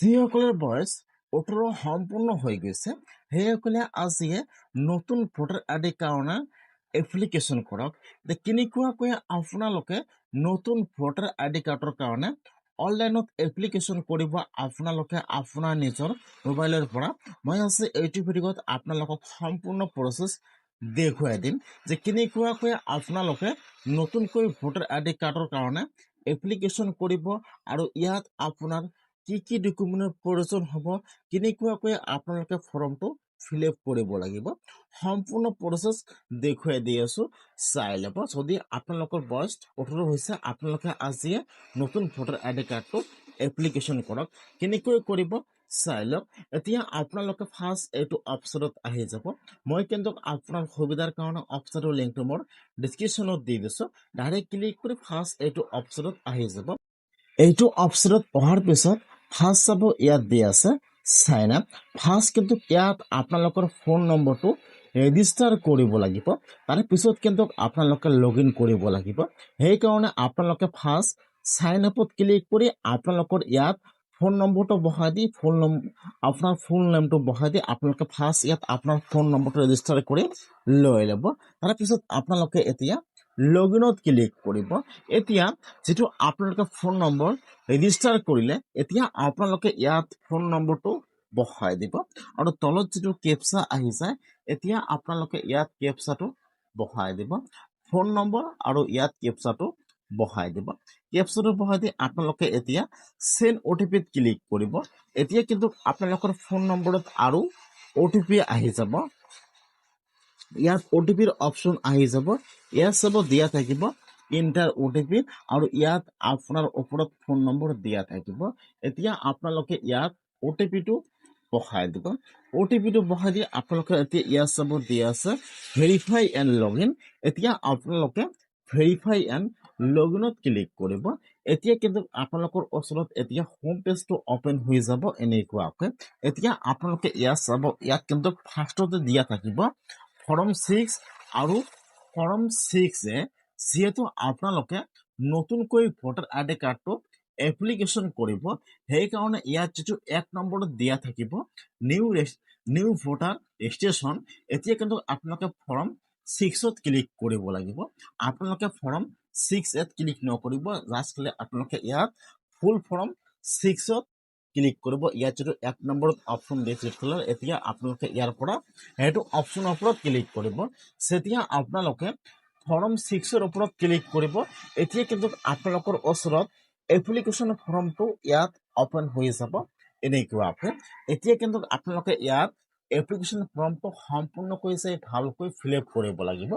যিসকলৰ বয়স 18 সম্পূৰ্ণ হৈ গৈছে সেইসকলে আজিয়ে নতুন ভোটাৰ আইডিৰ কাৰণে এপ্লিকেশ্যন কৰক। কেনেকুৱাকৈ আপোনালোকে নতুন ভোটাৰ আইডি কাৰ্ডৰ কাৰণে অনলাইনত এপ্লিকেশ্যন কৰিব আপোনালোকে আপোনাৰ নিজৰ মোবাইলৰ পৰা। মই আজি এইটো ভিডিঅ'ত আপোনালোকক সম্পূৰ্ণ প্ৰচেছ দেখুৱাই দিম যে কেনেকুৱাকৈ আপোনালোকে নতুনকৈ ভোটাৰ আইডি কাৰ্ডৰ কাৰণে এপ্লিকেশ্যন কৰিব আৰু ইয়াত আপোনাৰ কি কি ডকুমেণ্টৰ প্ৰয়োজন হ'ব, কেনেকুৱাকৈ আপোনালোকে ফৰ্মটো ফিল আপ কৰিব লাগিব, সম্পূৰ্ণ প্ৰচেছ দেখুৱাই দি আছোঁ, চাই ল'ব। যদি আপোনালোকৰ বয়স 18 হৈছে আপোনালোকে আজিয়ে নতুন ভোটাৰ আইডি কাৰ্ডটো এপ্লিকেশ্যন কৰক। কেনেকৈ কৰিব চাই লওক। এতিয়া আপোনালোকে ফাৰ্ষ্ট এইটো অপশ্যনত আহি যাব। মই কিন্তু আপোনাৰ সুবিধাৰ কাৰণে অপশ্যনৰ লিংকটো মোৰ ডিছক্ৰিপশ্যনত দি দিছোঁ। ডাইৰেক্ট ক্লিক কৰি ফাৰ্ষ্ট এইটো অপশ্যনত আহি যাব। এইটো অপশ্যনত অহাৰ পিছত ফাৰ্ষ্ট চাব ইয়াত দি আছে চাইন আপ। ফাৰ্ষ্ট কিন্তু ইয়াত আপোনালোকৰ ফোন নম্বৰটো ৰেজিষ্টাৰ কৰিব লাগিব, তাৰে পিছত কিন্তু আপোনালোকে লগ ইন কৰিব লাগিব। সেইকাৰণে আপোনালোকে ফাৰ্ষ্ট চাইন আপত ক্লিক কৰি আপোনালোকৰ ইয়াত ফোন নম্বৰটো বহাই দি আপোনাৰ ফুল নেমটো বহাই দি আপোনালোকে ফাৰ্ষ্ট ইয়াত আপোনাৰ ফোন নম্বৰটো ৰেজিষ্টাৰ কৰি লৈ ল'ব। তাৰপিছত আপোনালোকে এতিয়া লগ ইনত ক্লিক কৰিব। এতিয়া যিটো আপোনালোকে ফোন নম্বৰ ৰেজিষ্টাৰ কৰিলে এতিয়া আপোনালোকে ইয়াত ফোন নম্বৰটো বহাই দিব আৰু তলত যিটো কেপচা আহি যায় এতিয়া আপোনালোকে ইয়াত কেপচাটো বহাই দিব, ফোন নম্বৰ আৰু ইয়াত কেপচাটো বহাই দিব। কেপচাটো বহাই দি আপোনালোকে এতিয়া চেণ্ড OTPত ক্লিক কৰিব। এতিয়া কিন্তু আপোনালোকৰ ফোন নম্বৰত আৰু OTP আহি যাব। ইয়াত OTPৰ অপশ্যন আহি যাব, ইয়াত চাব দিয়া থাকিব ইণ্টাৰ OTP আৰু ইয়াত আপোনাৰ ওপৰত ফোন নম্বৰ দিয়া থাকিব। এতিয়া আপোনালোকে ইয়াত OTPটো বহাই দিব। OTPটো বহাই দি আপোনালোকে এতিয়া ইয়াত চাব দিয়া আছে ভেৰিফাই এণ্ড লগ ইন। এতিয়া আপোনালোকে ভেৰিফাই এণ্ড লগ ইনত ক্লিক কৰিব। এতিয়া কিন্তু আপোনালোকৰ ওচৰত এতিয়া হোম পেজটো অপেন হৈ যাব এনেকুৱাকৈ। এতিয়া আপোনালোকে ইয়াত চাব, ইয়াত কিন্তু ফাৰ্ষ্টতে দিয়া থাকিব ফৰ্ম 6 আৰু ফৰ্ম 6 যিহেতু আপোনালোকে নতুনকৈ ভোটাৰ আইডি কাৰ্ডটো এপ্লিকেশ্যন কৰিব সেইকাৰণে ইয়াত যিটো 1 নম্বৰত দিয়া থাকিব নিউ ভোটাৰ ৰেজিষ্ট্ৰেশ্যন, এতিয়া কিন্তু আপোনালোকে ফৰ্ম 6ত ক্লিক কৰিব লাগিব। আপোনালোকে ফৰ্ম 6ত ক্লিক নকৰিব, জাষ্ট আপোনালোকে ইয়াত ফুল ফৰ্ম 6ত ক্লিক কৰিব। ইয়াত যিটো 1 নম্বৰত অপশ্যন দিছে এতিয়া আপোনালোকে ইয়াৰ পৰা সেইটো অপশ্যনৰ ওপৰত ক্লিক কৰিব। যেতিয়া আপোনালোকে ফৰ্ম 6ৰ ওপৰত ক্লিক কৰিব এতিয়া কিন্তু আপোনালোকৰ ওচৰত এপ্লিকেশ্যন ফৰ্মটো ইয়াত অপেন হৈ যাব এনেকুৱাকৈ। এতিয়া কিন্তু আপোনালোকে ইয়াত এপ্লিকেশ্যন ফৰ্মটো সম্পূৰ্ণকৈ ভালকৈ ফিল আপ কৰিব লাগিব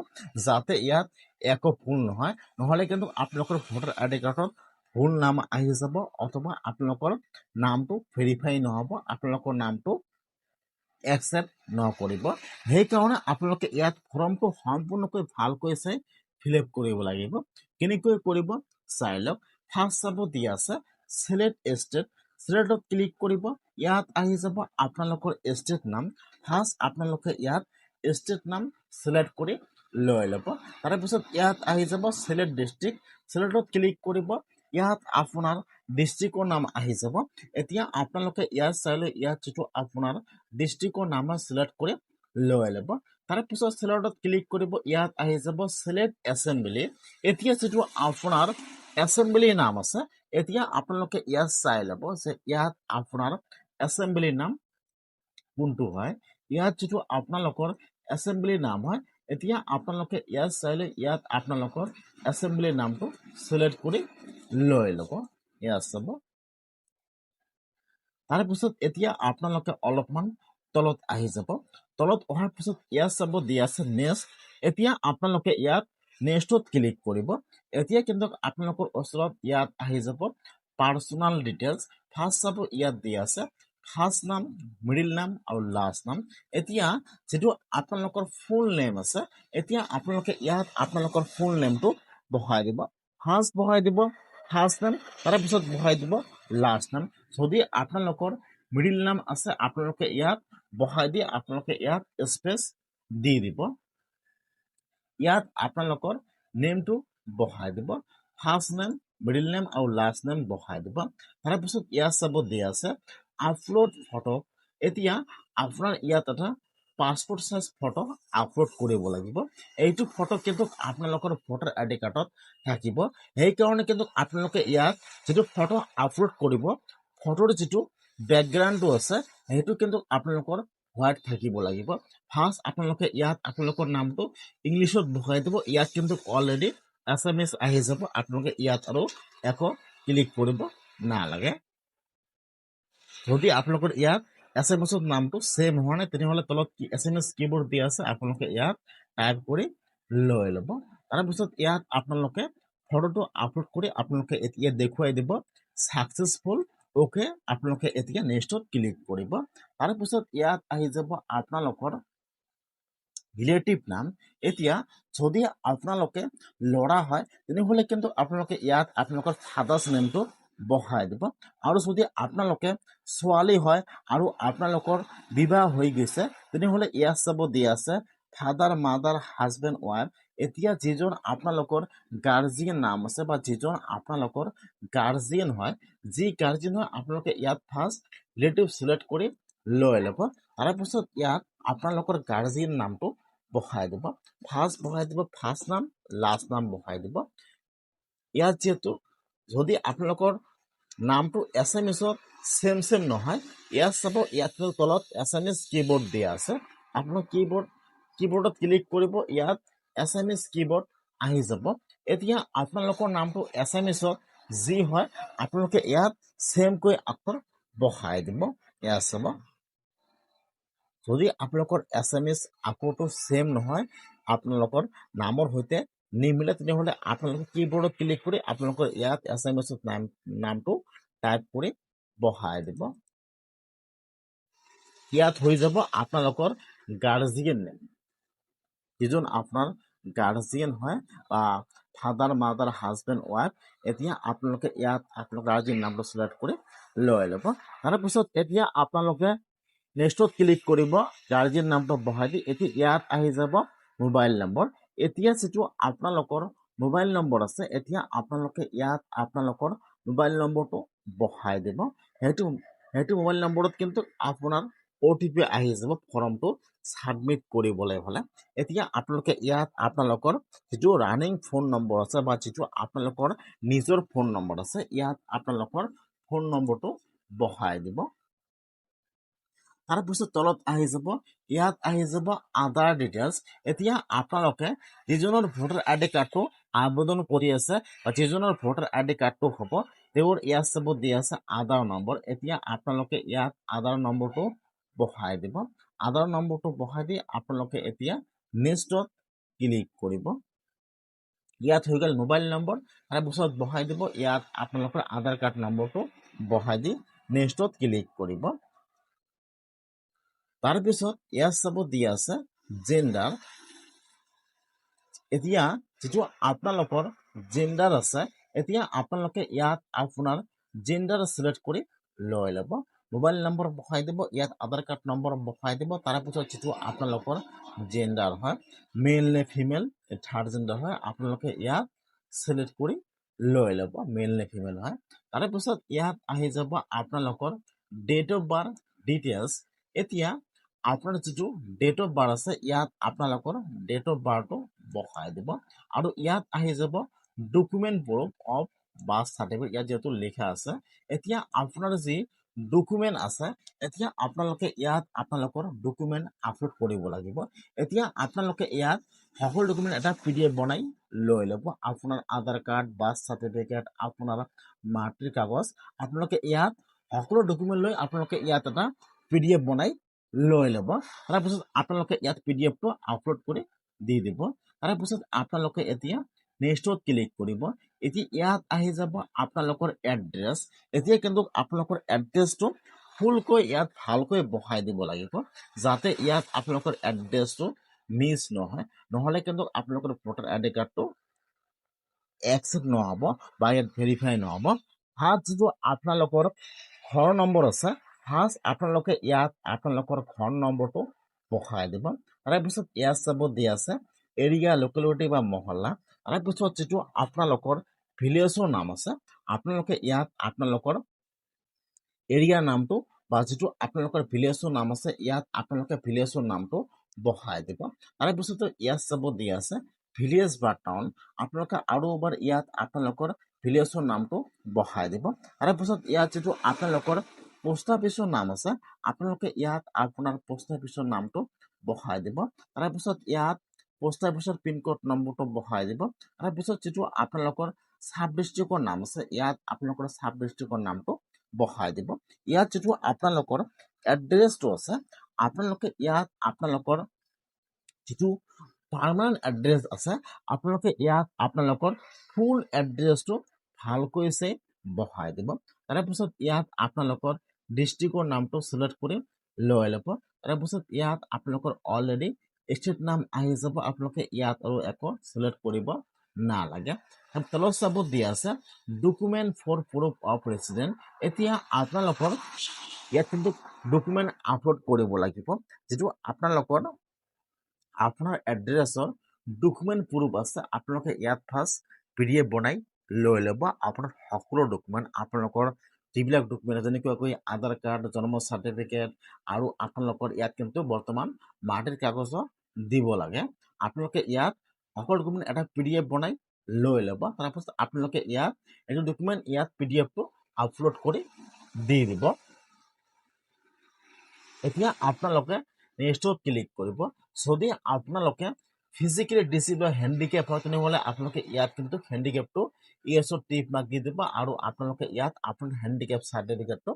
যাতে ইয়াত একো ভুল নহয়, নহ'লে কিন্তু আপোনালোকৰ ভোটাৰ আইডি কাৰ্ডত ভুল নাম আহি যাব অথবা আপোনালোকৰ নামটো ভেৰিফাই নহ'ব, আপোনালোকৰ নামটো একচেপ্ট নকৰিব। সেইকাৰণে আপোনালোকে ইয়াত ফৰ্মটো সম্পূৰ্ণকৈ ভালকৈ ফিল আপ কৰিব লাগিব। কেনেকৈ কৰিব চাই লওক। ফাৰ্ষ্ট চাব দিয়া আছে চিলেক্ট ষ্টেট, চিলেক্টত ক্লিক কৰিব। ইয়াত আহি যাব আপোনালোকৰ ষ্টেট নাম। ফাৰ্ষ্ট আপোনালোকে ইয়াত ষ্টেট নাম চিলেক্ট কৰি লৈ ল'ব। তাৰপিছত ইয়াত আহি যাব চিলেক্ট ডিষ্ট্ৰিক্ট, চিলেক্টত ক্লিক কৰিব। ইয়াত আপোনাৰ ডিষ্ট্ৰিক্টৰ নাম আহি যাব। এতিয়া আপোনালোকে ইয়াত চাই লৈ ইয়াত যিটো আপোনাৰ ডিষ্ট্ৰিক্টৰ নাম চিলেক্ট কৰি লৈ ল'ব। তাৰপিছত চিলেক্টত ক্লিক কৰিব। ইয়াত আহি যাব চিলেক্ট এছেম্বলি। এতিয়া যিটো আপোনাৰ এছেম্বলিৰ নাম আছে এতিয়া আপোনালোকে ইয়াত চাই ল'ব যে ইয়াত আপোনাৰ এছেম্বলিৰ নাম কোনটো হয়। ইয়াত যিটো আপোনালোকৰ এছেম্বলিৰ নাম হয় এতিয়া আপোনালোকে ইয়াত চাই লৈ ইয়াত আপোনালোকৰ এছেম্বলিৰ নামটো চিলেক্ট কৰি লৈ ল'ব। ইয়াত চাব। তাৰপিছত এতিয়া আপোনালোকে অলপমান তলত আহি যাব। তলত অহাৰ পিছত ইয়াত চাব দিয়া আছে নেক্সট। এতিয়া আপোনালোকে ইয়াত নেক্সটত ক্লিক কৰিব। এতিয়া কিন্তু আপোনালোকৰ ওচৰত ইয়াত আহি যাব পাৰ্চনেল ডিটেইলছ। ফাৰ্ষ্ট চাব ইয়াত দিয়া আছে ফাৰ্ষ্ট নাম, মিডিল নাম আৰু লাষ্ট নাম। এতিয়া যিটো আপোনালোকৰ ফুল নেম আছে এতিয়া আপোনালোকে ইয়াত আপোনালোকৰ ফুল নেমটো বহাই দিব। ফাৰ্ষ্ট বহাই দিব ফাৰ্ষ্ট নেম, তাৰপিছত বহাই দিব লাষ্ট নাম। যদি আপোনালোকৰ মিডিল নাম আছে আপোনালোকে ইয়াত বহাই দি আপোনালোকে ইয়াত স্পেচ দি দিব। ইয়াত আপোনালোকৰ নেমটো বহাই দিব, ফাৰ্ষ্ট নেম, মিডিল নেম আৰু লাষ্ট নেম বহাই দিব। তাৰপিছত ইয়াত চাব দিয়া আছে আপলোড ফটো এতিয়া আপোনাৰ ইয়াত এটা পাছপোৰ্ট সাইজ ফটো আপলোড কৰিব লাগিব এইটো ফটো কিন্তু আপোনালোকৰ ভোটাৰ আইডি কাৰ্ডত থাকিব সেইকাৰণে কিন্তু আপোনালোকে ইয়াত যেটো ফটো আপলোড কৰিব ফটোৰ যেটো ব্যাকগ্ৰাউণ্ডটো আছে সেইটো কিন্তু আপোনালোকৰ হোৱাইট থাকিব লাগিব ফাৰ্ষ্ট আপোনালোকে ইয়াত আপোনালোকৰ নামটো ইংলিছত বহাই দিব ইয়াত কিন্তু অলৰেডি এছএমএছ আহি যাব আপোনালোকে ইয়াত আৰু একো ক্লিক কৰিব নালাগে যদি আপোনালোকৰ ইয়াত এছএমএছৰ নামটো সেম হোৱা নাই তেনেহ'লে তলত এছএমএছ কিবোৰ্ড দিয়া আছে আপোনালোকে ইয়াত টাইপ কৰি লৈ ল'ব তাৰপিছত ইয়াত আপোনালোকে ফটোটো আপলোড কৰি আপোনালোকে এতিয়া দেখুৱাই দিব সাকসেসফুল ওকে আপোনালোকে এতিয়া নেক্সটত ক্লিক কৰিব তাৰপিছত ইয়াত আহি যাব আপোনালোকৰ ৰিলেটিভ নাম এতিয়া যদি আপোনালোকে ল'ৰা হয় তেনেহ'লে কিন্তু আপোনালোকে ইয়াত আপোনালোকৰ ফাদাৰ্ছ নেমটো বহাই দিব আৰু যদি আপোনালোকে ছোৱালী হয় আৰু আপোনালোকৰ বিবাহ হৈ গৈছে তেনেহ'লে ইয়াত চাব দিয়া আছে ফাদাৰ মাদাৰ হাজবেণ্ড ৱাইফ এতিয়া যিজন আপোনালোকৰ গাৰ্জিয়ান নাম আছে বা যিজন আপোনালোকৰ গাৰ্জিয়ান হয় যি গাৰ্জিয়ান হয় আপোনালোকে ইয়াত ফাৰ্ষ্ট ৰিলেটিভ সিলেক্ট কৰি লৈ ল'ব তাৰপিছত ইয়াত আপোনালোকৰ গাৰ্জিয়ান নামটো বহাই দিব ফাৰ্ষ্ট বহাই দিব ফাৰ্ষ্ট নাম লাষ্ট নাম বহাই দিব ইয়াত যেহেতু যদি আপোনালোকৰ নামটো এছএমএছত সেম নহয় ইয়াত চাব ইয়াত তলত এছএমএছ কিবোৰ্ড দিয়া আছে আপোনাৰ কিবোৰ্ডত ক্লিক কৰিব ইয়াত এছএমএছ কিবোৰ্ড আহি যাব এতিয়া আপোনালোকৰ নামটো এছএমএছত যি হয় আপোনালোকে ইয়াত সেমকৈ আখৰ বহাই দিব ইয়াত চাব যদি আপোনালোকৰ এছএমএছ আখৰটো সেম নহয় আপোনালোকৰ নামৰ সৈতে নিমিলে তেনেহ'লে আপোনালোকে কিবোৰ্ডত ক্লিক কৰি আপোনালোকৰ ইয়াত এছএমএছত নামটো টাইপ কৰি বহাই দিব ইয়াত হৈ যাব আপোনালোকৰ গাৰ্জিয়ান নেম যিজন আপোনাৰ গাৰ্জিয়ান হয় বা ফাদাৰ মাদাৰ হাজবেণ্ড ৱাইফ এতিয়া আপোনালোকে ইয়াত আপোনালোকৰ গাৰ্জিয়ান নামটো সিলেক্ট কৰি লৈ ল'ব তাৰপিছত এতিয়া আপোনালোকে নেক্সটত ক্লিক কৰিব গাৰ্জিয়ান নামটো বহাই দি এতিয়া ইয়াত আহি যাব মোবাইল নম্বৰ এতিয়া যেটো আপোনালোকৰ মোবাইল নম্বৰ আছে এতিয়া আপোনালোকে ইয়াত আপোনালোকৰ মোবাইল নম্বৰটো বহাই দিব সেইটো মোবাইল নম্বৰত কিন্তু আপোনাৰ OTP আহি যাব ফৰ্মটো সাবমিট কৰিবলৈ হ'লে এতিয়া আপোনালোকে ইয়াত আপোনালোকৰ যেটো ৰানিং ফোন নম্বৰ আছে বা যেটো আপোনালোকৰ নিজৰ ফোন নম্বৰ আছে ইয়াত আপোনালোকৰ ফোন নম্বৰটো বহাই দিব তাৰপিছত তলত আহি যাব ইয়াত আহি যাব আধাৰ ডিটেইলছ এতিয়া আপোনালোকে যিজনৰ ভোটাৰ আইডি কাৰ্ডটো আবেদন কৰি আছে বা যিজনৰ ভোটাৰ আইডি কাৰ্ডটো হ'ব তেওঁৰ ইয়াত চাব দিয়া আছে আধাৰ নম্বৰ এতিয়া আপোনালোকে ইয়াত আধাৰ নম্বৰটো বহাই দিব আধাৰ নম্বৰটো বহাই দি আপোনালোকে এতিয়া নেক্সটত ক্লিক কৰিব ইয়াত হৈ গ'ল মোবাইল নম্বৰ তাৰপিছত বহাই দিব ইয়াত আপোনালোকৰ আধাৰ কাৰ্ড নম্বৰটো বহাই দি নেক্সটত ক্লিক কৰিব তাৰপিছত ইয়াত চাব দিয়া আছে জেন্ডাৰ এতিয়া যেটো আপোনালোকৰ জেন্ডাৰ আছে এতিয়া আপোনালোকে ইয়াত আপোনাৰ জেন্ডাৰ সিলেক্ট কৰি লৈ ল'ব মোবাইল নম্বৰ বহাই দিব ইয়াত আধাৰ কাৰ্ড নম্বৰ বহাই দিব তাৰপিছত যেটো আপোনালোকৰ জেন্ডাৰ হয় মেল নে ফিমেল থাৰ্ড জেন্ডাৰ হয় আপোনালোকে ইয়াত সিলেক্ট কৰি লৈ ল'ব মেল নে ফিমেল হয় তাৰপিছত ইয়াত আহি যাব আপোনালোকৰ ডেট অফ বাৰ্থ ডিটেইলছ এতিয়া আপোনাৰ যেটো ডেট অফ বাৰ্থ আছে ইয়াত আপোনালোকৰ ডেট অফ বাৰ্থটো বহাই দিব আৰু ইয়াত আহি যাব document proof of birth certificate ইয়াত যেটো লিখা আছে এতিয়া আপোনাৰ যি ডকুমেন্ট আছে এতিয়া আপোনালোকে ইয়াত আপোনালোকৰ ডকুমেন্ট আপলোড কৰিব লাগিব এতিয়া আপোনালোকে ইয়াত সকলো ডকুমেন্ট এটা PDF বনাই লৈ ল'ব আপোনাৰ আধাৰ কাৰ্ড বাৰ্থ সাৰ্টিফিকেট আপোনাৰ মাটিৰ কাগজ আপোনালোকে ইয়াত সকলো ডকুমেন্ট লৈ আপোনালোকে ইয়াত এটা PDF বনাই লৈ ল'ব তাৰপিছত আপোনালোকে ইয়াত PDFটো আপলোড কৰি দি দিব তাৰপিছত আপোনালোকে এতিয়া নেক্সটত ক্লিক কৰিব এতিয়া ইয়াত আহি যাব আপোনালোকৰ এড্ৰেছ এতিয়া কিন্তু আপোনালোকৰ এড্ৰেছটো ফুলকৈ ইয়াত ভালকৈ বহাই দিব লাগিব যাতে ইয়াত আপোনালোকৰ এড্ৰেছটো মিছ নহয় নহলে কিন্তু আপোনালোকৰ ভোটাৰ আইডি কাৰ্ডটো একচেপ্ট নহব বা ইয়াত ভেৰিফাই নহব ফাৰ্ষ্ট যেটো আপোনালোকৰ ঘৰ নম্বৰ আছে ফাৰ্ষ্ট আপোনালোকে ইয়াত আপোনালোকৰ ঘৰ নম্বৰটো বহাই দিব তাৰপিছত ইয়াত চাব দিয়া আছে এৰিয়া লোকেলিটি বা মহল্লা তাৰপিছত যেটো আপোনালোকৰ ভিলেজৰ নাম আছে আপোনালোকে ইয়াত আপোনালোকৰ এৰিয়াৰ নামটো বা যিটো আপোনালোকৰ ভিলেজৰ নাম আছে ইয়াত আপোনালোকে ভিলেজৰ নামটো বহাই দিব। তাৰে পিছতে ইয়াত চাব দিয়া আছে ভিলেজ বা টাউন, আপোনালোকে আৰু এবাৰ ইয়াত আপোনালোকৰ ভিলেজৰ নামটো বহাই দিব। তাৰে পিছত ইয়াত যিটো আপোনালোকৰ পোষ্ট অফিচৰ নাম আছে আপোনালোকে ইয়াত আপোনাৰ পোষ্ট অফিচৰ নামটো বহাই দিব। তাৰে পিছত ইয়াত পোষ্ট অফিচৰ পিনক'ড নম্বৰটো বহাই দিব। তাৰে পিছত যিটো আপোনালোকৰ সাব ডিষ্ট্ৰিক্টৰ নাম আছে ইয়াত আপোনালোকৰ সাব ডিষ্ট্ৰিক্টৰ নামটো বহাই দিব। ইয়াত যিটো আপোনালোকৰ এড্ৰেছটো আছে আপোনালোকে ইয়াত আপোনালোকৰ যিটো পাৰ্মানেণ্ট এড্ৰেছ আছে আপোনালোকে ইয়াত আপোনালোকৰ ফুল এড্ৰেছটো ভালকৈ বহাই দিব। তাৰে পিছত ইয়াত আপোনালোকৰ ডিষ্ট্ৰিক্টৰ নামটো চিলেক্ট কৰি লৈ ল'ব। তাৰে পিছত ইয়াত আপোনালোকৰ অলৰেডি ষ্টেট নাম আহি যাব, আপোনালোকে ইয়াত আৰু একো চিলেক্ট কৰিব নালাগে। তলত চাব দিয়া আছে document for proof of resident. এতিয়া আপোনালোকৰ ইয়াত কিন্তু ডকুমেণ্ট আপলোড কৰিব লাগিব। যিটো আপোনালোকৰ আপোনাৰ এড্ৰেছৰ ডকুমেণ্ট প্ৰুফ আছে আপোনালোকে ইয়াত ফাৰ্ষ্ট PDF বনাই লৈ ল'ব। আপোনাৰ সকলো ডকুমেণ্ট আপোনালোকৰ যিবিলাক ডকুমেণ্ট যেনেকুৱাকৈ আধাৰ কাৰ্ড, জন্ম চাৰ্টিফিকেট আৰু আপোনালোকৰ ইয়াত কিন্তু বৰ্তমান মাটিৰ কাগজো দিব লাগে। আপোনালোকে ইয়াত সকলো ডকুমেণ্ট এটা PDF বনাই লৈ ল'ব। তাৰপাছত আপোনালোকে ইয়াত এইটো ডকুমেণ্ট ইয়াত PDFটো আপলোড কৰি দি দিব। এতিয়া আপোনালোকে নেক্সটত ক্লিক কৰিব। যদি আপোনালোকে ফিজিকেলি ডিসেবল হেণ্ডিকেপ হয় তেনেহ'লে আপোনালোকে ইয়াত কিন্তু হেণ্ডিকেপটো ইয়েছত টিপ মাৰ্ক দি দিব আৰু আপোনালোকে ইয়াত আপোনাৰ হেণ্ডিকেপ চাৰ্টিফিকেটটো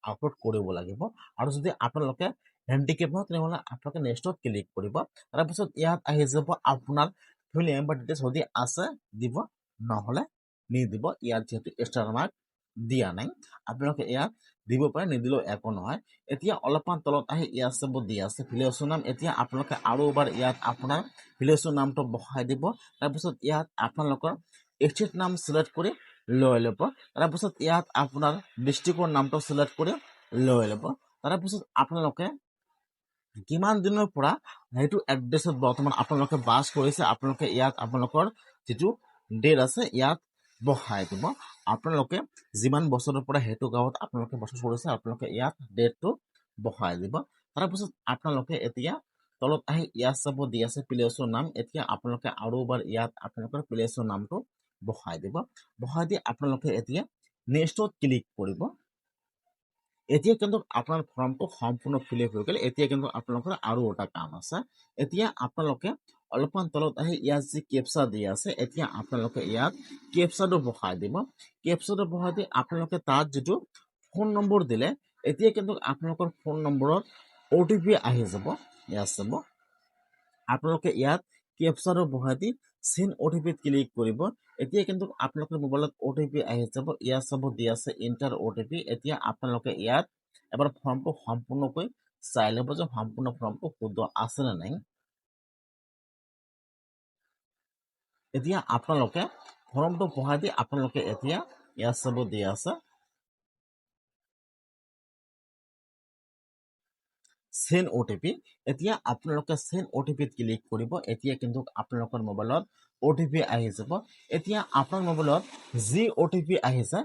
আপলোড কৰিব লাগিব। আৰু যদি আপোনালোকে হেণ্ডিকেপ হয় তেনেহ'লে আপোনালোকে নেক্সটত ক্লিক কৰিব। তাৰপিছত ইয়াত আহি যাব আপোনাৰ ফেমিলি মেম্বাৰ ডিটেইলছ যদি আছে দিব, নহ'লে নিদিব। ইয়াত যিহেতু ষ্টাৰ মাৰ্ক দিয়া নাই আপোনালোকে ইয়াত দিব পাৰে, নিদিলেও একো নহয়। এতিয়া অলপমান তলত আহি ইয়াত চাব দিয়া আছে ভিলেজৰ নাম। এতিয়া আপোনালোকে আৰু এবাৰ ইয়াত আপোনাৰ ভিলেজৰ নামটো বহাই দিব। তাৰপিছত ইয়াত আপোনালোকৰ ষ্টেট নাম চিলেক্ট কৰি লৈ ল'ব। তাৰপিছত ইয়াত আপোনাৰ ডিষ্ট্ৰিক্টৰ নামটো চিলেক্ট কৰি লৈ ল'ব। তাৰপিছত আপোনালোকে কিমান দিনৰ পৰা সেইটো এড্ৰেছত বৰ্তমান আপোনালোকে বাস কৰিছে আপোনালোকে ইয়াত আপোনালোকৰ যিটো ডেট আছে ইয়াত বহাই দিব। আপোনালোকে যিমান বছৰৰ পৰা সেইটো গাঁৱত আপোনালোকে বসবাস কৰিছে আপোনালোকে ইয়াত ডেটটো বহাই দিব। তাৰপিছত আপোনালোকে এতিয়া তলত আহি ইয়াত চাব দিয়া আছে প্লেচৰ নাম। এতিয়া আপোনালোকে আৰু এবাৰ ইয়াত আপোনালোকৰ প্লেচৰ নামটো বহাই দিব। বহাই দি আপোনালোকে এতিয়া নেক্সটত ক্লিক কৰিব। এতিয়া কিন্তু আপোনাৰ ফৰ্মটো সম্পূৰ্ণ ফিল আপ হৈ গ'ল। এতিয়া কিন্তু আপোনালোকৰ আৰু এটা কাম আছে। এতিয়া আপোনালোকে অলপমান তলত আহি ইয়াত যি কেপচা দিয়া আছে এতিয়া আপোনালোকে ইয়াত কেপচাটো বহাই দিব। কেপচাটো বহাই দি আপোনালোকে তাত যিটো ফোন নম্বৰ দিলে এতিয়া কিন্তু আপোনালোকৰ ফোন নম্বৰত OTP আহি যাব। ইয়াত চাব আপোনালোকে ইয়াত কেপচাটো বহাই দি চেণ্ড OTP ক্লিক কৰিব। এতিয়া কিন্তু আপোনালোকৰ মোবাইলত OTP আহি যাব। ইয়াত চাব দিয়া আছে এণ্টাৰ OTP। এতিয়া আপোনালোকে ইয়াত এবাৰ ফৰ্মটো সম্পূৰ্ণকৈ চাই ল'ব যে সম্পূৰ্ণ ফৰ্মটো শুদ্ধ আছে নে নাই। এতিয়া আপোনালোকে ফৰ্মটো বহাই দি আপোনালোকে এতিয়া ইয়াত চাব দিয়া আছে চেণ্ড OTP। এতিয়া আপোনালোকে চেণ্ড OTP ক্লিক কৰিব। এতিয়া কিন্তু আপোনালোকৰ মোবাইলত OTP আহি যাব। এতিয়া আপোনাৰ মোবাইলত যি OTP আহিছে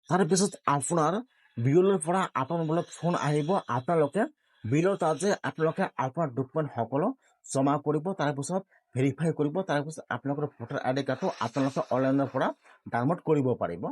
তাৰপিছত আপোনাৰ বিৰলৰ পৰা আপোনাৰ মোবাইলত ফোন আহিব, আপোনালোকে বিলৰ তাত যে আপোনালোকে আপোনাৰ ডকুমেণ্ট সকলো জমা কৰিব, তাৰপিছত ভেৰিফাই কৰিব, তাৰপিছত আপোনালোকৰ ভোটাৰ আই ডি কাৰ্ডটো আপোনালোকে অনলাইনৰ পৰা ডাউনলোড কৰিব পাৰিব।